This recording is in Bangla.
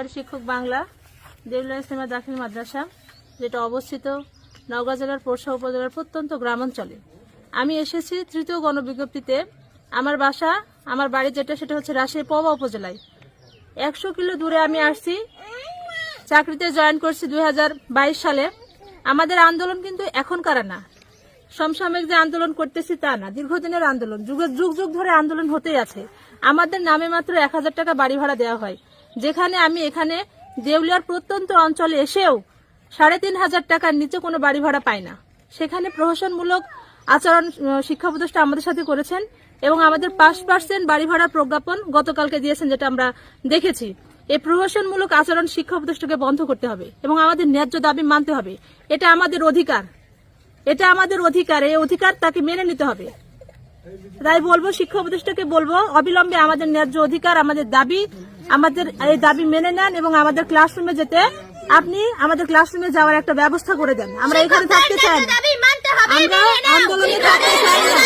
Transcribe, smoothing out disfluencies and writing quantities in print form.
সহকারী শিক্ষক বাংলা, দেউলিয়া ইসলামিয়া দাখিল মাদ্রাসা, যেটা অবস্থিত নওগাঁ জেলার পোরশা উপজেলার প্রত্যন্ত গ্রামাঞ্চলে। আমি এসেছি তৃতীয় গণবিজ্ঞপ্তিতে। আমার বাসা, আমার বাড়ি যেটা সেটা হচ্ছে রাজশাহী পবা উপজেলায়। 100 কিলো দূরে আমি আসছি, চাকরিতে জয়েন করছি 2022 সালে। আমাদের আন্দোলন কিন্তু এখনকার না, সমসাময়িক যে আন্দোলন করতেছি তা না, দীর্ঘদিনের আন্দোলন, যুগ যুগ ধরে আন্দোলন হতেই আছে। আমাদের নামে মাত্র 1000 টাকা বাড়ি ভাড়া দেওয়া হয়, যেখানে আমি এখানে দেউলিয়ার প্রত্যন্ত অঞ্চলে এসেও 3500 টাকার নিচে কোনো বাড়ি ভাড়া পাই না। সেখানে প্রহসনমূলক আচরণ শিক্ষা উপদেষ্টা আমাদের সাথে করেছেন এবং আমাদের 5% বাড়ি ভাড়ার প্রজ্ঞাপন গতকালকে দিয়েছেন, যেটা আমরা দেখেছি। এই প্রহসনমূলক আচরণ শিক্ষা উপদেষ্টাকে বন্ধ করতে হবে এবং আমাদের ন্যায্য দাবি মানতে হবে। এটা আমাদের অধিকার, এটা আমাদের অধিকার, এই অধিকার তাকে মেনে নিতে হবে। তাই বলবো, শিক্ষা উপদেষ্টাকে বলবো, অবিলম্বে আমাদের ন্যায্য অধিকার, আমাদের দাবি, আমাদের এই দাবি মেনে নেন এবং আমাদের ক্লাসরুমে যেতে আপনি আমাদের ক্লাসরুমে যাওয়ার একটা ব্যবস্থা করে দেন। আমরা এখানে থাকতে চাই না, আমরা আন্দোলনে থাকতে চাই না।